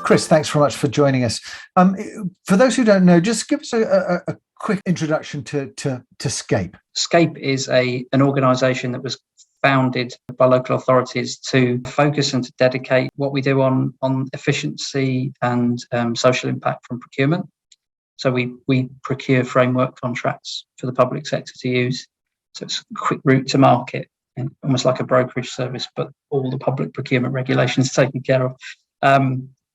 Chris, thanks very much for joining us. For those who don't know, just give us a quick introduction to Scape. Scape is an organisation that was founded by local authorities to focus and to dedicate what we do on efficiency and social impact from procurement. So we procure framework contracts for the public sector to use. So it's a quick route to market, and almost like a brokerage service, but all the public procurement regulations taken care of.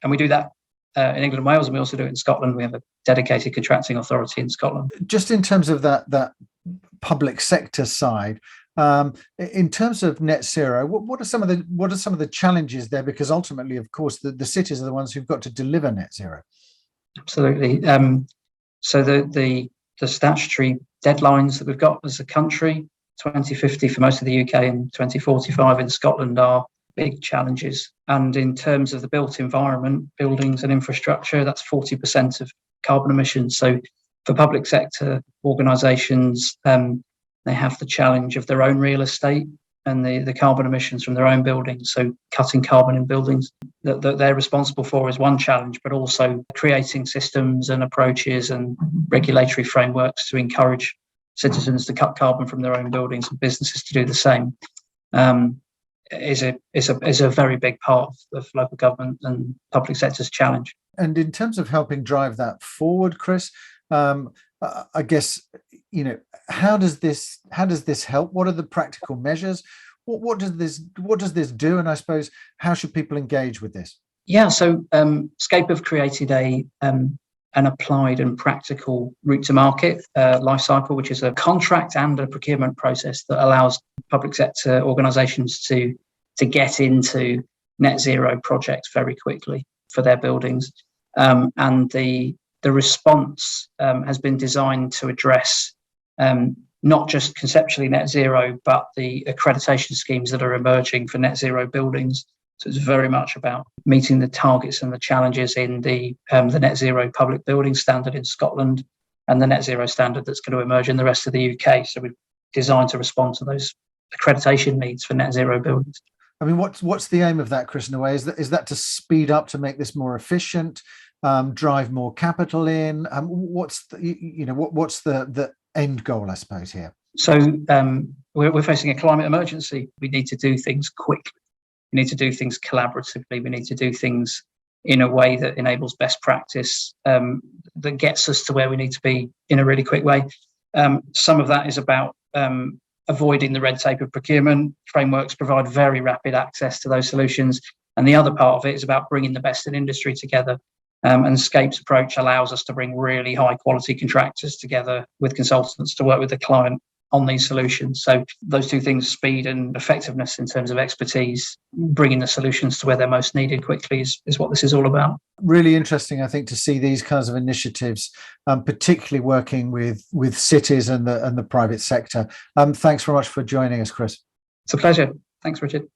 And we do that in England and Wales, and we also do it in Scotland. We have a dedicated contracting authority in Scotland. Just in terms of that public sector side, in terms of net zero, what are some of the challenges there? Because ultimately, of course, the cities are the ones who've got to deliver net zero. Absolutely. So the statutory deadlines that we've got as a country, 2050 for most of the UK and 2045 in Scotland, are big challenges. And in terms of the built environment, buildings and infrastructure, that's 40% of carbon emissions. So for public sector organisations, they have the challenge of their own real estate and the carbon emissions from their own buildings. So cutting carbon in buildings that they're responsible for is one challenge, but also creating systems and approaches and regulatory frameworks to encourage citizens to cut carbon from their own buildings and businesses to do the same. Is a very big part of local government and public sector's challenge. And in terms of helping drive that forward, Chris, I guess, how does this help? What are the practical measures? What does this do? And I suppose, how should people engage with this? Yeah, so Scape have created an applied and practical route to market life cycle, which is a contract and a procurement process that allows public sector organisations to get into net zero projects very quickly for their buildings. And the response has been designed to address not just conceptually net zero, but the accreditation schemes that are emerging for net zero buildings. So it's very much about meeting the targets and the challenges in the net zero public building standard in Scotland and the net zero standard that's going to emerge in the rest of the UK. So we've designed to respond to those accreditation needs for net zero buildings. I mean, what's the aim of that, Chris, in a way? Is that to speed up, to make this more efficient, drive more capital in? What's the end goal, I suppose, here? So we're facing a climate emergency. We need to do things quickly. We need to do things collaboratively. We need to do things in a way that enables best practice, that gets us to where we need to be in a really quick way. Some of that is about avoiding the red tape of procurement. Frameworks provide very rapid access to those solutions. And the other part of it is about bringing the best in industry together. And Scape's approach allows us to bring really high quality contractors together with consultants to work with the client on these solutions. So those two things, speed and effectiveness in terms of expertise, bringing the solutions to where they're most needed quickly is what this is all about. Really interesting, I think, to see these kinds of initiatives, particularly working with cities and the private sector. Thanks very much for joining us, Chris. It's a pleasure. Thanks, Richard.